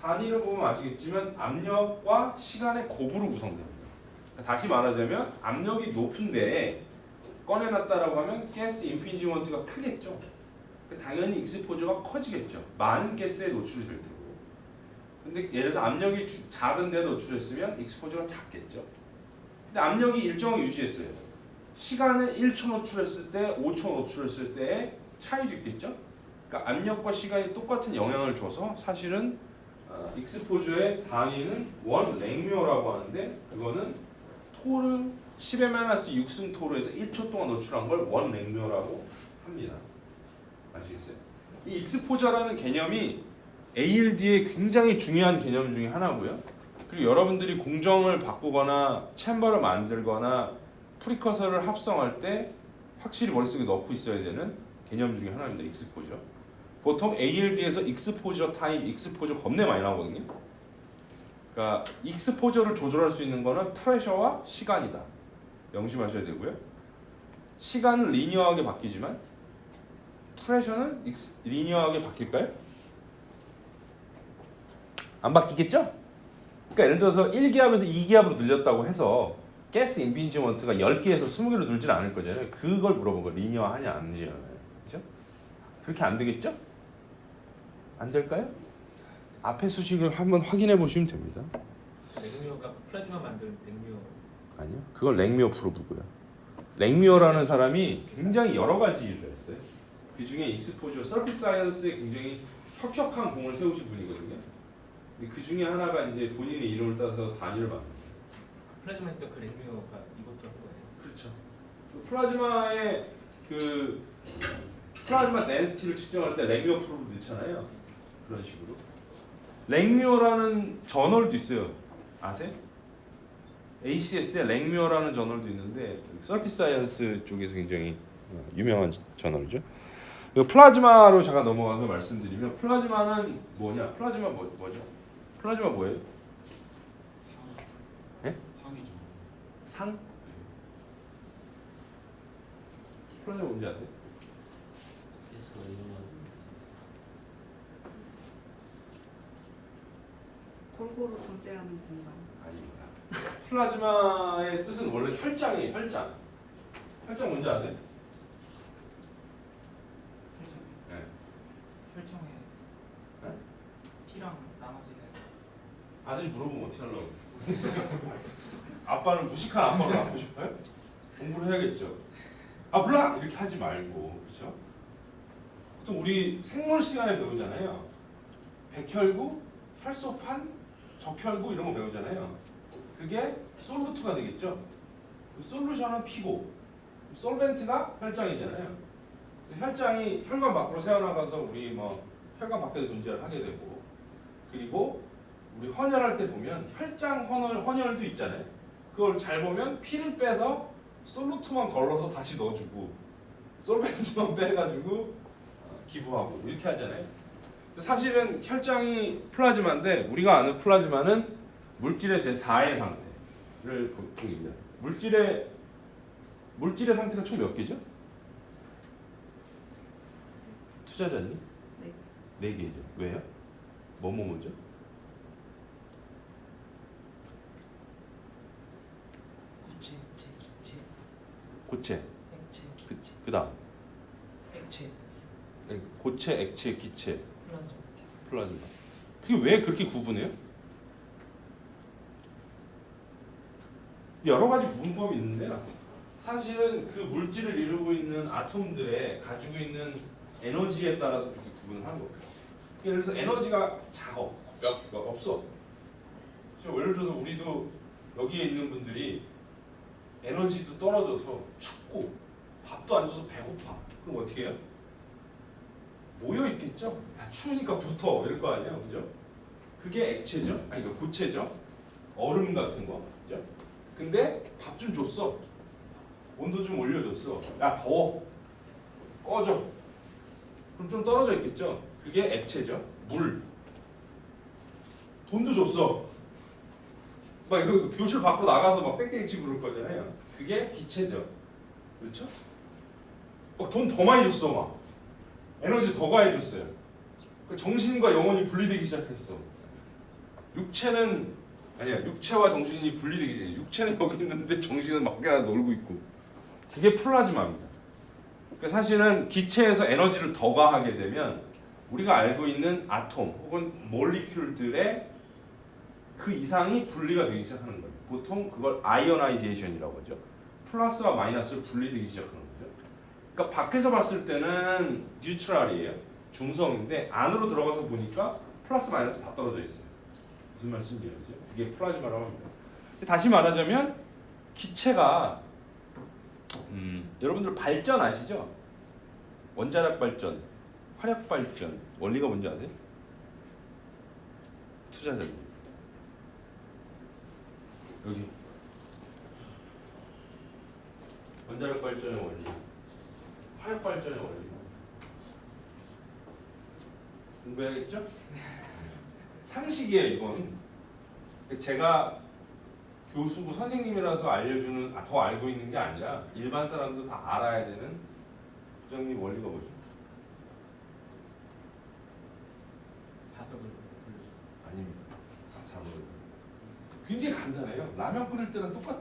단위를 보면 아시겠지만 압력과 시간의 곱으로 구성됩니다. 다시 말하자면 압력이 높은 데에 꺼내놨다라고 하면 가스 인피니지먼트가 크겠죠. 당연히 익스포저가 커지겠죠. 많은 가스에 노출이 될 테고. 근데 예를 들어서 압력이 작은 데 노출했으면 익스포저가 작겠죠. 근데 압력이 일정하게 유지했어요. 시간은 1초 노출했을 때, 5초 노출했을 때의 차이도 있겠죠. 그러니까 압력과 시간이 똑같은 영향을 줘서 사실은 익스포저의 단위는 원 랭묘라고 하는데 그거는 토르 10-6승 토르에서 1초 동안 노출한 걸 원 랭묘라고 합니다. 아시겠어요? 이 익스포저라는 개념이 ALD의 굉장히 중요한 개념 중에 하나고요. 그리고 여러분들이 공정을 바꾸거나 챔버를 만들거나 프리커서를 합성할 때 확실히 머릿속에 넣고 있어야 되는 개념 중에 하나입니다. 익스포저. 보통 ALD에서 익스포저 타입, 익스포저 겁내 많이 나오거든요. 그러니까 익스포저를 조절할 수 있는 거는 프레셔와 시간이다. 명심하셔야 되고요. 시간은 리니어하게 바뀌지만 프레셔는 리니어하게 바뀔까요? 안 바뀌겠죠? 그러니까 예를 들어서 1기압에서 2기압으로 늘렸다고 해서 가스 임피지먼트가 10개에서 20개로 늘지는 않을 거잖아요. 그걸 물어본 거예요. 리니어하냐 안 리니어하냐. 그렇죠? 그렇게 안 되겠죠? 안 될까요? 앞에 수식을 한번 확인해 보시면 됩니다. 랭묘가 플라즈마 만드는 랭묘. 아니요. 그건 랭미어 프로브고요. 랭미어라는 사람이 굉장히 여러 가지 일을 했어요. 그 중에 익스포저, 서피스 사이언스에 굉장히 혁혁한 공을 세우신 분이거든요. 근데 그 중에 하나가 이제 본인의 이름을 따서 단위를 만든 거예요. 플라즈마 했던 그 랭묘가 이것도 한 거예요. 그렇죠. 플라즈마의 플라즈마 덴시티를 측정할 때 랭미어 프로브 넣잖아요. 그런 식으로. 랭미어라는 저널도 있어요. 아세요? ACS에 랭미어라는 저널도 있는데 서피스 사이언스 쪽에서 굉장히 유명한 저널이죠. 플라즈마로 잠깐 넘어가서 말씀드리면 플라즈마는 뭐냐? 플라즈마 뭐죠? 플라즈마 뭐예요? 예? 상이죠. 상? 플라즈마 뭔지 아세요? 골고루 존재하는 공간. 아닙니다. 플라즈마의 뜻은 원래 혈장이에요. 혈장. 혈장 뭔지 아세요? 네. 혈청에 네? 피랑 나머지는 아들이 물어보면 어떻게 하려고? 아빠는 무식한 아빠로 낳고 싶어요? 공부를 해야겠죠. 아 몰라 이렇게 하지 말고 그렇죠? 보통 우리 생물 시간에 배우잖아요. 백혈구, 혈소판, 적혈구 이런 거 배우잖아요. 그게 솔루트가 되겠죠. 솔루션은 피고, 솔벤트가 혈장이잖아요. 그래서 혈장이 혈관 밖으로 새어나가서 우리 뭐 혈관 밖에서 존재를 하게 되고, 그리고 우리 헌혈할 때 보면 혈장 헌혈도 있잖아요. 그걸 잘 보면 피를 빼서 솔루트만 걸러서 다시 넣어주고, 솔벤트만 빼가지고 기부하고 이렇게 하잖아요. 사실은 혈장이 플라즈마인데 우리가 아는 플라즈마는 물질의 제4의 상태를 보입니다. 물질의 상태가 총 몇 개죠? 투자자님? 네 개죠. 왜요? 뭐죠? 구체, 액체, 기체, 고체. 액체, 기체, 그다음 액체, 고체, 액체, 기체, 플라즈마. 플라즈마. 그게 왜 그렇게 구분해요? 여러 가지 구분법이 있는데요. 사실은 그 물질을 이루고 있는 아톰들의 가지고 있는 에너지에 따라서 그렇게 구분을 하는 거예요. 예를 들어서 에너지가 작아, 없어. 예를 들어서 우리도 여기에 있는 분들이 에너지도 떨어져서 춥고 밥도 안 줘서 배고파. 그럼 어떻게 해요? 모여 있겠죠. 야, 추우니까 붙어 이럴 거 아니에요, 그죠? 그게 액체죠. 아니 그러니까 고체죠. 얼음 같은 거, 그죠? 근데 밥 좀 줬어. 온도 좀 올려줬어. 야 더워. 꺼져. 그럼 좀 떨어져 있겠죠. 그게 액체죠. 물. 돈도 줬어. 막 이거 교실 밖으로 나가서 막 땡땡이 치고 그럴 거잖아요. 그게 기체죠. 그렇죠? 돈 더 많이 줬어 막. 에너지 더 가해줬어요. 정신과 영혼이 분리되기 시작했어. 육체는 아니야. 육체와 정신이 분리되기 시작해. 육체는 여기 있는데 정신은 밖에 놀고 있고. 그게 플라즈마입니다. 그러니까 사실은 기체에서 에너지를 더 가하게 되면 우리가 알고 있는 아톰 혹은 몰리큘들의 그 이상이 분리가 되기 시작하는 거예요. 보통 그걸 아이오나이제이션이라고 하죠. 플러스와 마이너스로 분리되기 시작하는 거죠. 그러니까 밖에서 봤을 때는 뉴트럴이에요. 중성인데 안으로 들어가서 보니까 플러스 마이너스 다 떨어져 있어요. 무슨 말씀인지 알죠? 이게 플라즈마라고 합니다. 다시 말하자면 기체가 여러분들 발전 아시죠? 원자력 발전, 화력 발전 원리가 뭔지 아세요? 투자자님 여기 원자력 발전의 원리, 화력 발전의 원리 공부해야겠죠? 상식이에요 이건. 제가 교수고 선생님이라서 알려주는 더 알고 있는 게 아니라 일반 사람도 다 알아야 되는 부장님 원리가 뭐죠? 자석을 돌려주세요. 아닙니다. 사상으로. 굉장히 간단해요. 라면 끓일 때랑 똑같아.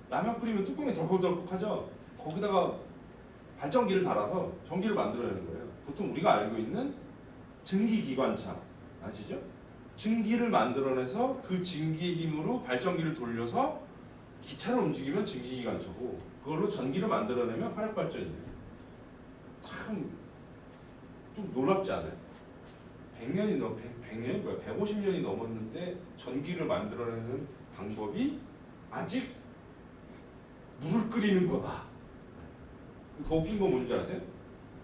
라면 끓이면 뚜껑이 덜컥덜컥하죠. 거기다가 발전기를 달아서 전기를 만들어내는 거예요. 보통 우리가 알고 있는 증기기관차 아시죠? 증기를 만들어내서 그 증기의 힘으로 발전기를 돌려서 기차를 움직이면 증기기관차고 그걸로 전기를 만들어내면 화력발전이에요. 참 좀 놀랍지 않아요? 100년이 150년이 넘었는데 전기를 만들어내는 방법이 아직 물을 끓이는 거다. 더 웃긴 거 뭔지 아세요?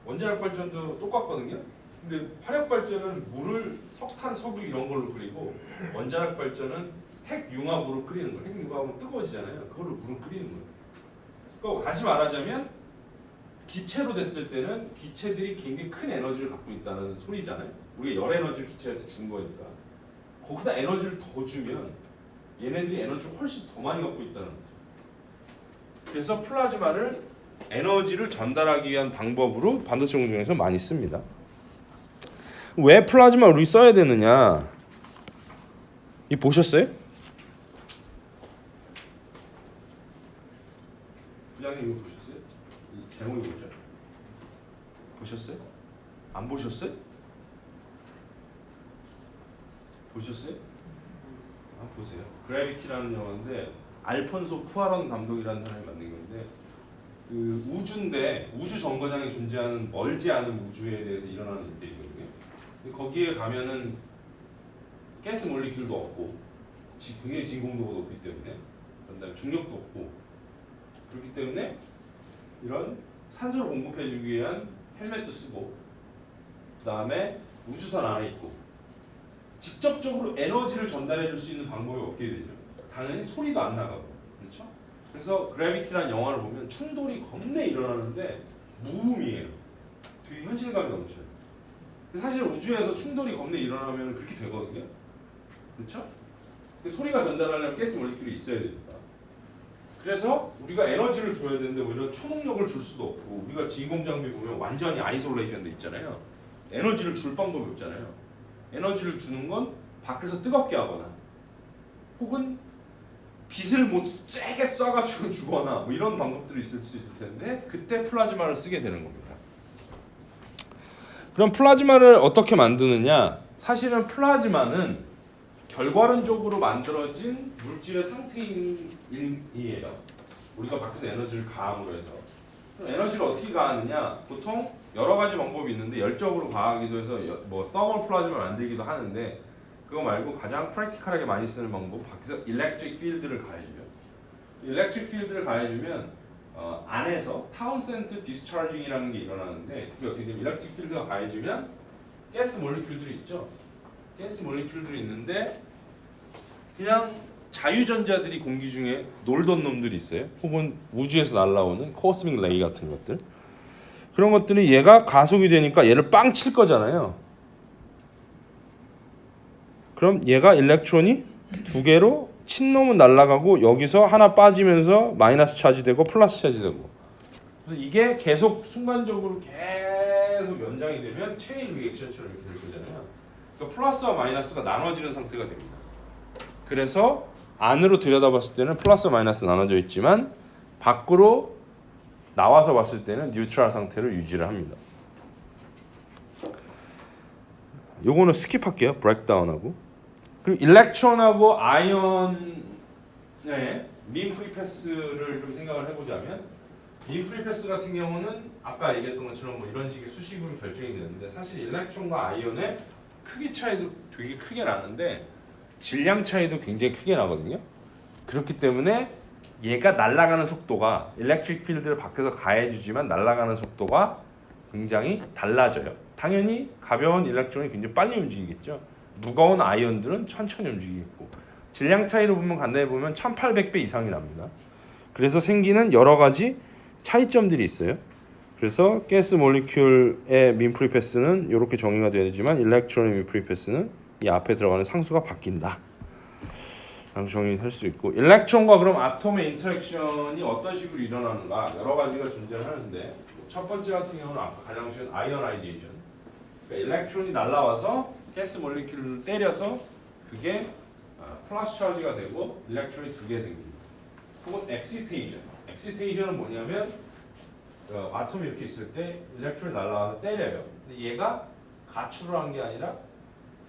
원자력 발전도 똑같거든요. 근데 화력 발전은 물을 석탄, 석유 이런 걸로 끓이고 원자력 발전은 핵융합으로 끓이는 거예요. 핵융합은 뜨거워지잖아요. 그걸로 물을 끓이는 거예요. 그러니까 다시 말하자면 기체로 됐을 때는 기체들이 굉장히 큰 에너지를 갖고 있다는 소리잖아요. 우리가 열 에너지를 기체한테 준 거니까 거기다 에너지를 더 주면 얘네들이 에너지를 훨씬 더 많이 갖고 있다는 거죠. 그래서 플라즈마를 에너지를 전달하기 위한 방법으로 반도체 공정에서 많이 씁니다. 왜 플라즈마를 우리 써야 되느냐? 이 보셨어요? 부장님 이거 보셨어요? 이 제목이 뭐죠? 보셨어요? 안 보셨어요? 보셨어요? 한번 보세요. 그래비티라는 영화인데 알폰소 쿠아론 감독이라는 사람이 만든 건데 그 우주인데 우주 정거장에 존재하는 멀지 않은 우주에 대해서 일어나는 일들이거든요. 거기에 가면은 가스 몰리큘도 없고 굉장히 진공도가 높기 때문에 그다음에 중력도 없고 그렇기 때문에 이런 산소를 공급해주기 위한 헬멧도 쓰고 그다음에 우주선 안에 있고 직접적으로 에너지를 전달해줄 수 있는 방법이 없게 되죠. 당연히 소리도 안 나가고 그렇죠? 그래서 그래비티라는 영화를 보면 충돌이 겁내 일어나는데 무음이에요. 되게 현실감이 넘쳐요. 사실 우주에서 충돌이 겁내 일어나면 그렇게 되거든요. 그렇죠? 소리가 전달하려면 가스 몰리큘이 있어야 됩니다. 그래서 우리가 에너지를 줘야 되는데 오히려 초능력을 줄 수도 없고 우리가 진공 장비 보면 완전히 아이솔레이션 돼 있잖아요. 에너지를 줄 방법이 없잖아요. 에너지를 주는 건 밖에서 뜨겁게 하거나 혹은 빛을 뭐 세게 쏴가지고 주거나 뭐 이런 방법들이 있을 수 있을 텐데 그때 플라즈마를 쓰게 되는 겁니다. 그럼 플라즈마를 어떻게 만드느냐? 사실은 플라즈마는 결과론적으로 만들어진 물질의 상태이에요. 우리가 밖에서 에너지를 가함으로 해서. 그럼 에너지를 어떻게 가하느냐? 보통 여러 가지 방법이 있는데 열적으로 가하기도 해서 뭐 더멀 플라즈마를 만들기도 하는데 그거 말고 가장 프랙티컬하게 많이 쓰는 방법 밖에서 일렉트릭 필드를 가해주면 일렉트릭 필드를 가해주면 안에서 타운센트 디스차징이라는 게 일어나는데 그게 어떻게 되면 일렉트릭 필드가 가해지면 가스 몰리큘들이 있죠. 가스 몰리큘들이 있는데 그냥 자유전자들이 공기 중에 놀던 놈들이 있어요. 혹은 우주에서 날아오는 코스믹 레이 같은 것들. 그런 것들이 얘가 가속이 되니까 얘를 빵 칠 거잖아요. 그럼 얘가 일렉트론이 두 개로 친 놈은 날아가고 여기서 하나 빠지면서 마이너스 차지 되고 플러스 차지 되고 그래서 이게 계속 순간적으로 계속 연장이 되면 체인 리액션처럼 이렇게 될 거잖아요. 그러니까 플러스와 마이너스가 나눠지는 상태가 됩니다. 그래서 안으로 들여다봤을 때는 플러스 마이너스 나눠져 있지만 밖으로 나와서 봤을 때는 뉴트럴 상태를 유지를 합니다. 요거는 스킵할게요. 브레이크다운하고 그리고 일렉트론하고 아이언의 민 프리 패스를 좀 생각을 해보자면 민 프리 패스 같은 경우는 아까 얘기했던 것처럼 뭐 이런 식의 수식으로 결정이 되는데 사실 일렉트론과 아이언의 크기 차이도 되게 크게 나는데 질량 차이도 굉장히 크게 나거든요. 그렇기 때문에 얘가 날아가는 속도가 일렉트릭 필드를 밖에서 가해주지만 날아가는 속도가 굉장히 달라져요. 당연히 가벼운 일렉트론이 굉장히 빨리 움직이겠죠. 무거운 아이언들은 천천히 움직이겠고 질량 차이로 보면 간단히 보면 1800배 이상이 납니다. 그래서 생기는 여러 가지 차이점들이 있어요. 그래서 가스 몰리큘의 민 프리 패스는 이렇게 정의가 되지만 일렉트론의 민 프리 패스는 이 앞에 들어가는 상수가 바뀐다. 상수 정의할 수 있고 일렉트론과 그럼 아톰의 인터랙션이 어떤 식으로 일어나는가 여러 가지가 존재를 하는데 첫 번째 같은 경우는 아까 가장 쉬운 아이오나이제이션. 그러니까 일렉트론이 날아와서 가스 몰리큘을 때려서 그게 플러스 차지가 되고 일렉트론이 두 개 생깁니다. 혹은 엑시테이션. 엑시테이션은 뭐냐면 아톰이 이렇게 있을 때 일렉트론이 날아와서 때려요. 근데 얘가 가출을 한 게 아니라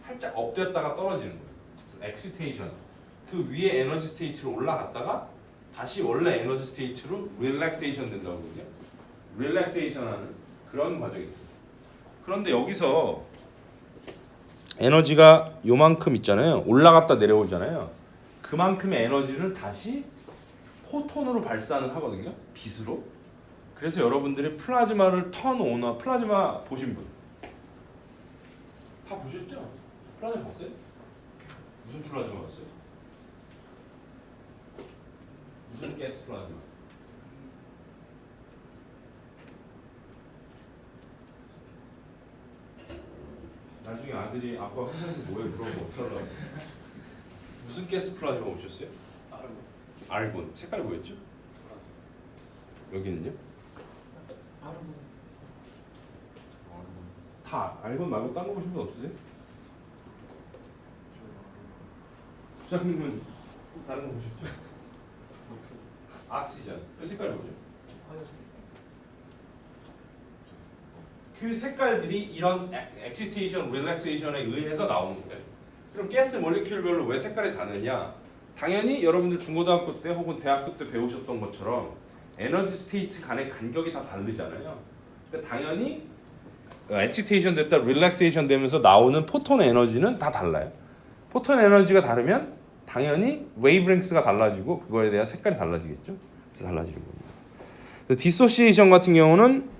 살짝 업됐다가 떨어지는 거예요. 엑시테이션. 그 위에 에너지 스테이트로 올라갔다가 다시 원래 에너지 스테이트로 릴렉세이션 된다고 그러거든요. 릴렉세이션하는 그런 과정이 있어요. 그런데 여기서 에너지가 요만큼 있잖아요. 올라갔다 내려오잖아요. 그만큼의 에너지를 다시 포톤으로 발산을 하거든요. 빛으로. 그래서 여러분들이 플라즈마를 턴온화 플라즈마 보신 분 다 보셨죠? 플라즈마 봤어요? 무슨 플라즈마 봤어요? 무슨 가스 플라즈마? 나중에 아들이 아빠 회사에서 뭐해 물어보면 어떡하려고. 무슨 가스 플라즈마 보셨어요? 알곤. 색깔이 뭐였죠? 여기는요? 아르곤. 다 알곤 말고 딴 거 보신 분 없으세요? 부장님은 다른 거 보셨죠? 악시전. 그 색깔이 뭐죠? 그 색깔들이 이런 엑시테이션, 릴렉세이션에 의해서 나오는 거예요. 그럼 가스 몰리큘별로 왜 색깔이 다르냐? 당연히 여러분들 중고등학교 때 혹은 대학교 때 배우셨던 것처럼 에너지 스테이트 간의 간격이 다 다르잖아요. 근데 당연히 엑시테이션 됐다 릴렉세이션 되면서 나오는 포톤 에너지는 다 달라요. 포톤 에너지가 다르면 당연히 웨이브랭스가 달라지고 그거에 대한 색깔이 달라지겠죠. 그래서 달라지는 겁니다. 디소시에이션 같은 경우는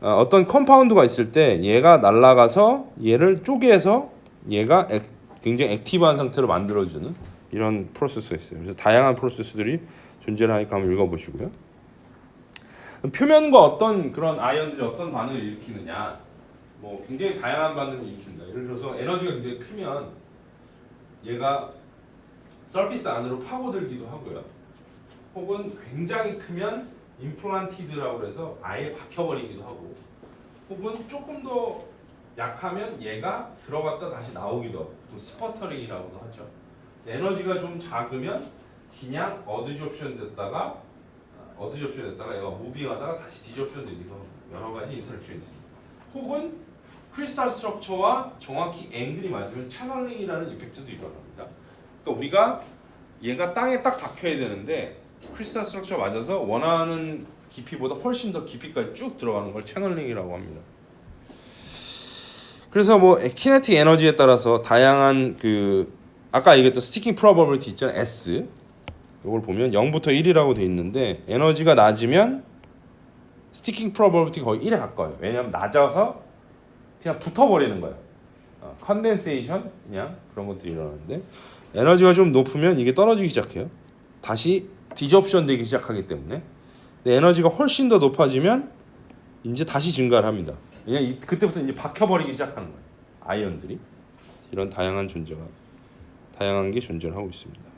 어떤 컴파운드가 있을 때 얘가 날아가서 얘를 쪼개서 얘가 굉장히 액티브한 상태로 만들어주는 이런 프로세스가 있어요. 그래서 다양한 프로세스들이 존재를 하니까 한번 읽어보시고요. 표면과 어떤 그런 아이언들이 어떤 반응을 일으키느냐, 뭐 굉장히 다양한 반응을 일으킨다. 예를 들어서 에너지가 굉장히 크면 얘가 서피스 안으로 파고들기도 하고요. 혹은 굉장히 크면 임플란티드라고 해서 아예 박혀버리기도 하고, 혹은 조금 더 약하면 얘가 들어갔다 다시 나오기도 하고, 스퍼터링이라고도 하죠. 에너지가 좀 작으면 그냥 어드접션 됐다가 얘가 무빙하다가 다시 디접션 되기도 하고 여러 가지 인터랙션이 있습니다. 혹은 크리스탈 스트럭처와 정확히 앵글이 맞으면 채널링이라는 이펙트도 일어납니다. 그러니까 우리가 얘가 땅에 딱 박혀야 되는데 크리스탈 스트럭처 맞아서 원하는 깊이보다 훨씬 더 깊이까지 쭉 들어가는 걸 채널링이라고 합니다. 그래서 뭐 키네틱 에너지에 따라서 다양한 그 아까 얘기했던 스티킹 프로버빌티 있잖아요. S. 이걸 보면 0부터 1이라고 돼 있는데 에너지가 낮으면 스티킹 프로버빌티 거의 1에 가까워요. 왜냐하면 낮아서 그냥 붙어버리는 거예요. 컨덴세이션 그냥 그런 것들이 일어나는데 에너지가 좀 높으면 이게 떨어지기 시작해요. 다시 디접션 되기 시작하기 때문에. 근데 에너지가 훨씬 더 높아지면 이제 다시 증가를 합니다. 왜냐면 그때부터 이제 박혀버리기 시작하는 거예요. 아이언들이. 이런 다양한 게 존재를 하고 있습니다.